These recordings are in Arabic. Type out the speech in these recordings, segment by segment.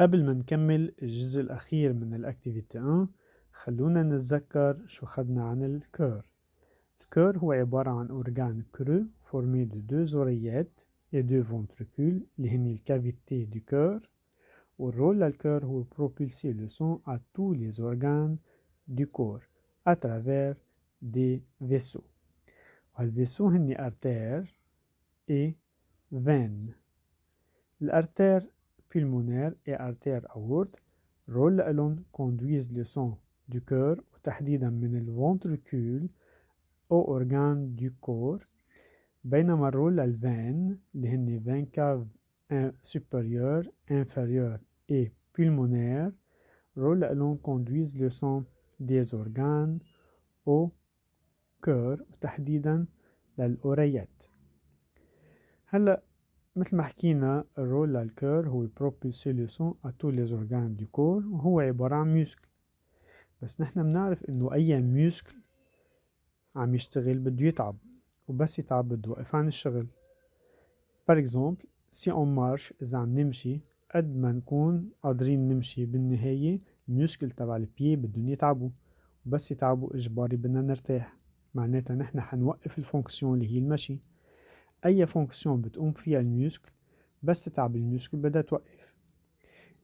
قبل ما نكمل الجزء الأخير من الأكتيفيتي 1 خلونا نتذكر شو خدنا عن الكور. الكور هو عبارة عن أورجان كرو formé de deux oreillettes et deux ventricules اللي هن الكافيتي du cœur. والرول للكور هو propulser le son à tous les organes du corps à travers des vaisseaux. والvaisseaux هن artères et veines. الارtères pulmonaire et artère aorte رول لألون conduisent le sang du cœur وتحديدا من الفنتركول au organe du corps. بينما الرول للفين اللي هن veine cave supérieur, inférieur et pulmonaire رول لألون conduisent le sang des organes au cœur وتحديدا للأوريات. هلأ مثل ما حكينا الرول للكور هو propulser le son à tous les organes du corps وهو عبارة عن ميوسكل. بس نحن بنعرف انه اي ميوسكل عم يشتغل بده يتعب وبس يتعب بده يوقف عن الشغل. par exemple si on marche اذا عم نمشي قد ما نكون قادرين نمشي بالنهاية الميوسكل تبع البيي بدهم يتعبوا وبس يتعبوا اجباري بدنا نرتاح معناتها نحن حنوقف الفونكسيون اللي هي المشي. أي فونكسيون بتقوم فيها الميوسكل بس تتعب الميوسكل بدها توقف.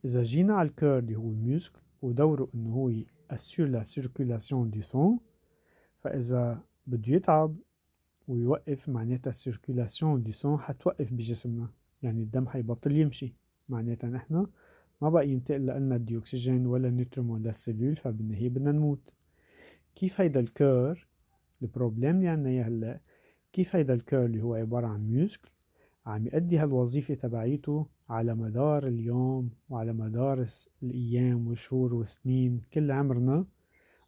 إذا جينا على الكور اللي هو الميوسكل ودوره إنه هو assure la circulation du sang فإذا بده يتعب ويوقف معناتها circulation du sang حتوقف بجسمنا يعني الدم حيبطل يمشي معناتها نحن ما بقى ينتقل لنا الديوكسيجين ولا النيوترون للسلول فبالنهاية بدنا نموت. كيف هيدا الكور البروبليم اللي عنا إياه هلأ كيف هيدا الكور اللي هو عبارة عن ميوسكل عم يؤدي هالوظيفة تبعيته على مدار اليوم وعلى مدار الأيام والشهور والسنين كل عمرنا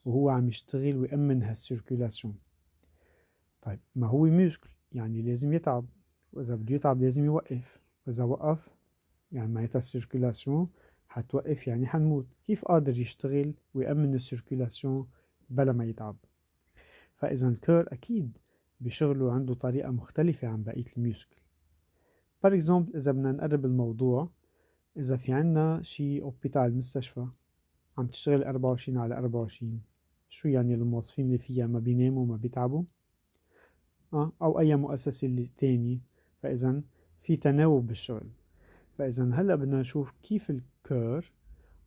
وهو عم يشتغل ويأمن هالسيركولاسيون. طيب ما هو ميوسكل يعني لازم يتعب وإذا بده يتعب لازم يوقف وإذا وقف يعني معناتها السيركولاسيون حتوقف يعني حنموت. كيف قادر يشتغل ويأمن السيركولاسيون بلا ما يتعب؟ فإذا الكور أكيد بشغله عنده طريقة مختلفة عن بقية الميوسكل. par exemple إذا بدنا نقرب الموضوع إذا في عنا شي أوبيتال مستشفى عم تشتغل 24/24 شو يعني الموظفين اللي فيها ما بيناموا ما بيتعبوا؟ أو أي مؤسسة اللي تاني فإذا في تناوب بالشغل. فإذا هلأ بدنا نشوف كيف الكور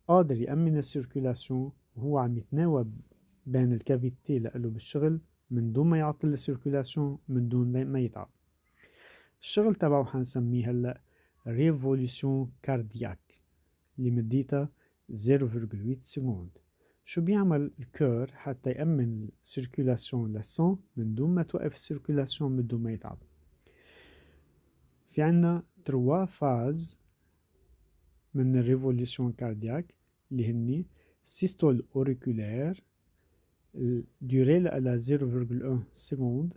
قادر يأمن السيركولاسيون وهو عم يتناوب بين الكافيتي لأله بالشغل من دون ما يعطل السيركولاسيون من دون ما يتعب. الشغل تبعه حنسميه هلأ ريفوليوشن كاردياك اللي مديتها 0.8 سكوند. شو بيعمل الكور حتى يأمن السيركولاسيون للسون من دون ما توقف السيركولاسيون من دون ما يتعب؟ في عنا 3 فاز من الريفوليوشن كاردياك اللي هني سيستول اوريكولير الديوري لها 0.1 سكوند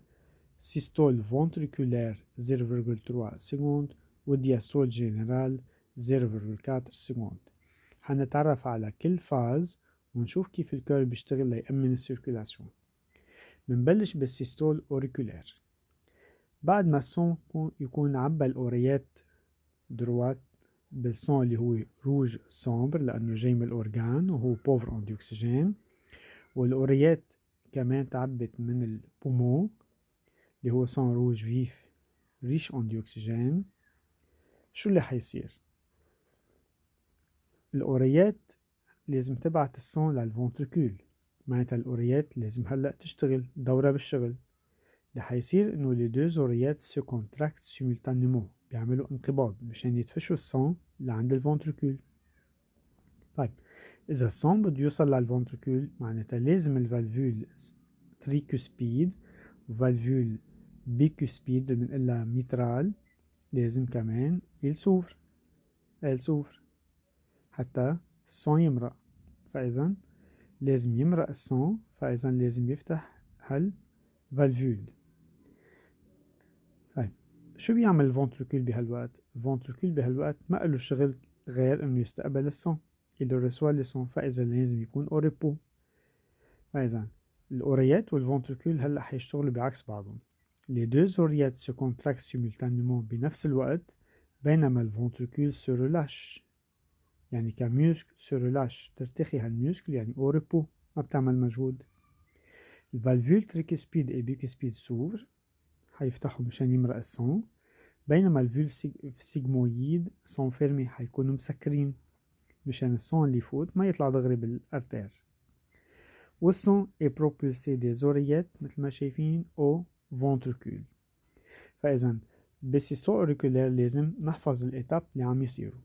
systole ventriculaire 0.3 secondes والدياستول جنرال 0.4 سكوند. حنتعرف على كل فاز ونشوف كيف الكور بيشتغل ليأمن السيركولاسيون. منبلش بالسيستول اوريكولير. بعد ما الصون يكون عبى الأوريات دروات بالصون اللي هو روج سامبر لأنه جاي من الأورجان وهو بوفر أون ديوكسيجين والأوريات كمان تعبت من البومون اللي هو صون روج فيف ريش اون ديوكسيجين. شو اللي حيصير؟ الأوريات لازم تبعت الصون للفونتركول معناتها الأوريات لازم هلأ تشتغل دورة بالشغل. اللي حيصير انه لي دو أوريات سو كونتراكت سيمولتانيمون بيعملوا انقباض مشان يدفشوا الصون لعند الفونتركول. طيب إذا الصون بده يوصل للفونتركول معناتها لازم الفالفول تريكوسبيد وفالفول بيكوسبيد بنقلها ميترال لازم كمان السوفر حتى الصون يمرق. فإذا لازم يمرق الصون فإذا لازم يفتح هالفالفول. طيب شو بيعمل الفونتركول بهالوقت؟ الفونتركول بهالوقت ما له شغل غير انه يستقبل الصون il reçoit le son فإذا لازم يكون au repos. فإذا الأوريات والفونتركول هلأ حيشتغلوا بعكس بعضهم. les deux oreillettes se contractent simultanément بنفس الوقت بينما الفونتركول se relâche يعني كميوسكل سو ريلاش ترتخي هالميوسكل يعني أو ريبو ما بتعمل مجهود. الفالفول تريكسبيد اي بيكسبيد سوفر حيفتحوا مشان يمرق السون، بينما الفول سيجمويد سون فيرمي حيكونوا مسكرين مشان السون اللي يفوت ما يطلع دغري بالارتير. والسون اي بروبولسي دي زوريات مثل ما شايفين او فونتركول. فاذا بالسيستول اوريكولير لازم نحفظ الاتاب اللي عم يصيروا،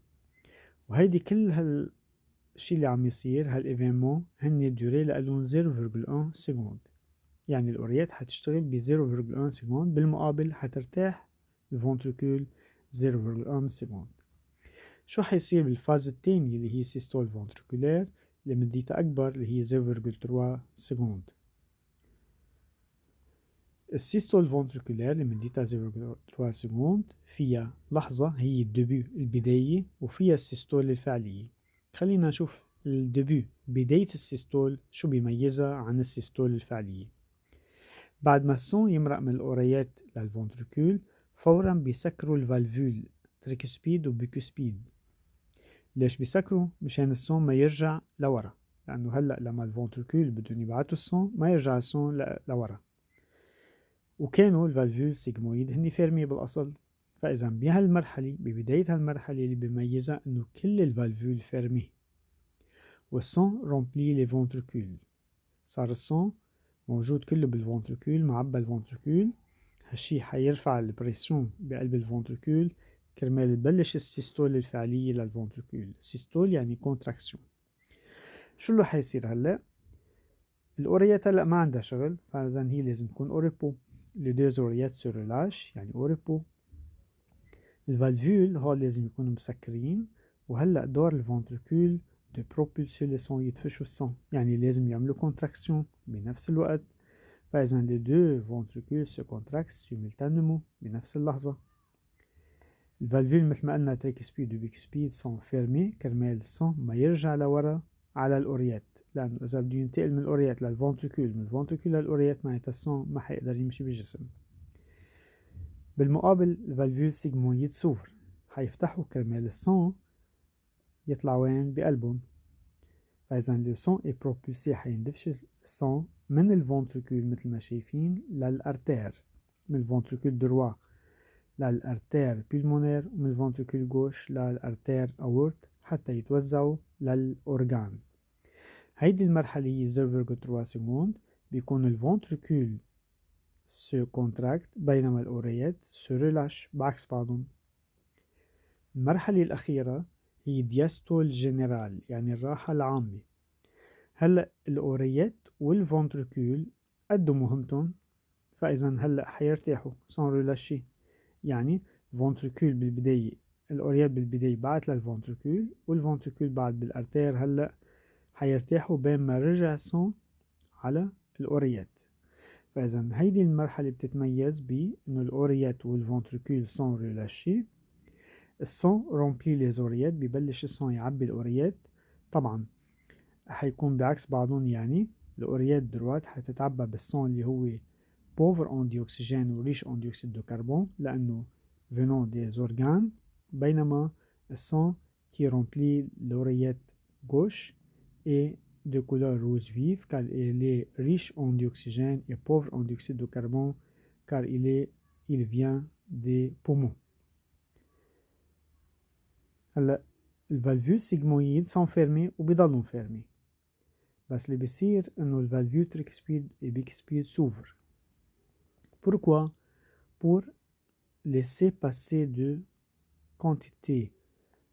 وهيدي كل هالشي اللي عم يصير هالايفينمون هن دوري لالون 0.1 سكوند، يعني الأوريات حتشتغل ب 0.1 سكوند، بالمقابل حترتاح الفونتركول 0.1 سكوند. شو حيصير بالفاز الثانية اللي هي سيستول فونتركولير اللي مدتها أكبر اللي هي 0.3 سكوند؟ السيستول فونتركولير اللي مدتها 0.3 سكوند فيها لحظة هي الدبي البداية وفيها السيستول الفعلية. خلينا نشوف الدبي بداية السيستول شو بيميزها عن السيستول الفعلية. بعد ما السون يمرق من الأوريات للفونتركول فورا بيسكروا الفالفول تريكوسبيد وبيكوسبيد. ليش بيسكروا؟ مشان السون ما يرجع لورا، لأنه هلأ لما الفونتركول بدهم يبعتوا السون ما يرجع السون لورا، وكانوا الفالفول سيجمويد هني فيرمي بالأصل. فإذا بهالمرحلة ببداية هالمرحلة اللي بيميزها إنه كل الفالفول فيرمي والسون رومبلي لي فونتركول، صار السون موجود كله بالفونتركول، معبى الفونتركول. هالشي حيرفع البريسيون بقلب الفونتركول كرمال تبلش السيستول الفعلية للفونتركول. سيستول يعني كونتراكسيون. شو اللي حيصير هلا؟ الأوريات هلا ما عندها شغل، فإذا هي لازم تكون أوريبو. لي دو أوريات سو ريلاش يعني أوريبو. الفالفول هول لازم يكونوا مسكرين، وهلا دور الفونتركول دو بروبولسي لي سون يدفشوا السون، يعني لازم يعملوا كونتراكسيون بنفس الوقت. فإذا les deux ventricules se contractent simultanément بنفس اللحظة. الفالفول مثل ما قلنا تريكسبيد وبيكسبيد سون فيرمي كرمال السون ما يرجع لورا على الأوريات، لأنه إذا بده ينتقل من الأوريات للفونتركول من الفونتركول للأوريات معناتها السون ما حيقدر يمشي بالجسم. بالمقابل الفالفول سيجمويد سوفر حيفتحوا كرمال السون يطلع وين؟ بقلبهم. فإذا لو سون اي بروبولسي حيندفش السون من الفونتركول مثل ما شايفين للأرتير، من الفونتركول دروا للأرتير بيلمونير، ومن الفونتركول غوش للأرتير أورت حتى يتوزعوا للأورغان. هيدي المرحلة هي 0.3 سكوند، بيكون الفونتركول سو كونتراكت بينما الأوريات سو ريلاش بعكس بعضهم. المرحلة الأخيرة هي دياستول جنرال يعني الراحة العامة. هلأ الأوريات والفونتركول أدوا مهمتهم، فإذا هلأ حيرتاحوا سون ريلاشي، يعني الفونتركول بالبداية الأوريات بالبداية بعت للفونتركول والفونتركول بعد بالأرتير هلأ حيرتاحوا بين ما رجع السون على الأوريات. فإذا هيدي المرحلة بتتميز بإنه الأوريات والفونتركول سون ريلاشي. السون رومبلي لي زوريات ببلش السون يعبي الأوريات، طبعا حيكون بعكس بعضهم، يعني الأوريات دروات حتتعبى بالسون اللي هو pauvre en dioxygène و riche en dioxyde de carbone لأنه venant des organes، بينما السون qui remplit l'oreillette gauche est de couleur rouge vif car il est riche en dioxygène et pauvre en dioxyde de carbone car il vient des poumons. هلا الفالفول سيجمويد سون فيرمي وبيضلوا فيرمي، بس اللي بيصير انه الفالفول تريكسبيد et بيكسبيد s'ouvre. Pourquoi? Pour laisser passer de quantité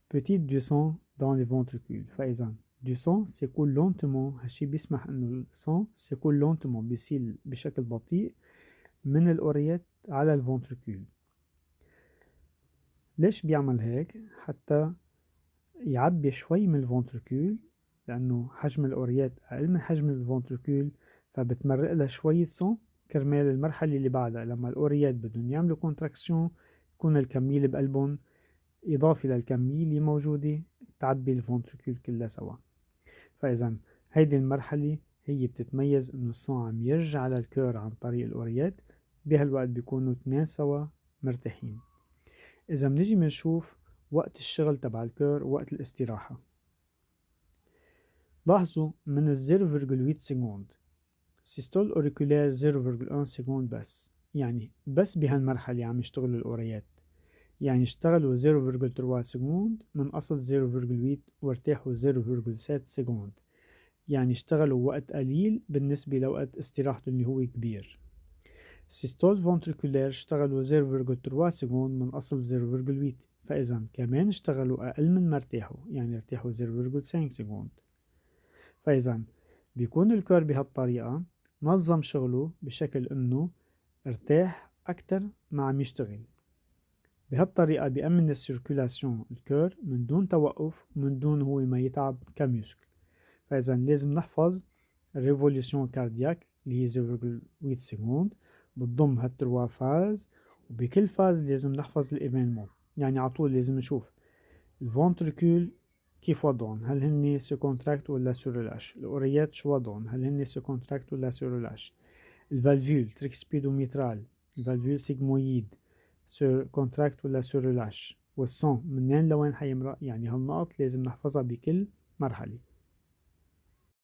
petite de sang dans les ventricules. فإذا du sang s'écoule lentement، هالشي بيسمح انه السان s'écoule lentement بيسيل بشكل بطيء من الأوريات على الفونتركول. ليش بيعمل هيك؟ حتى يعبي شوي من الفونتركول، لأنه حجم الأوريات أقل من حجم الفونتركول، فبتمرق لها شوية سون كرمال المرحلة اللي بعدها لما الأوريات بدهم يعملوا كونتراكسيون يكون الكمية بقلبهم إضافي للكمية اللي موجودة تعبي الفونتركول كلها سوا. فإذا هيدي المرحلة هي بتتميز إنه السون عم يرجع للكور عن طريق الأوريات، بهالوقت بيكونوا اثنين سوا مرتاحين. إذا بنجي بنشوف وقت الشغل تبع الكور ووقت الاستراحة، لاحظوا من 0,8 سكوند سيستول أوريكولير 0,1 سكوند يعني بس بهالمرحلة عم يشتغلوا الأوريات، يعني اشتغلوا 0,3 سكوند من أصل 0,8 وارتاحوا 0,7 سكوند، يعني اشتغلوا وقت قليل بالنسبة لوقت استراحته اللي هو كبير. سيستول فونتريكولير اشتغلوا 0,3 سكوند من أصل 0,8، فإذا كمان اشتغلوا أقل من ما ارتاحوا، يعني ارتاحوا 0,5 سكوند. فإذا بيكون الكور بهالطريقة نظم شغله بشكل إنه ارتاح أكتر ما عم يشتغل. بهالطريقة بيأمن السيركولاسيون الكور من دون توقف ومن دون هو ما يتعب كميوسكل. فإذا لازم نحفظ الريفوليوشن كاردياك اللي هي 0,8 سكوند بتضم هالتروا فاز، وبكل فاز لازم نحفظ الإيفينمون، يعني على طول لازم نشوف الفونتريكول كيف وضعهم، هل هن سو كونتراكت ولا سو ريلاش، الأوريات شو وضعهم، هل هن سو كونتراكت ولا سو ريلاش، الفالفيول تريكسبيدوميترال، الفالفيول سيجمويد سو كونتراكت ولا سو ريلاش، والصون منين لوين حيمرق، يعني هالنقط لازم نحفظها بكل مرحلة.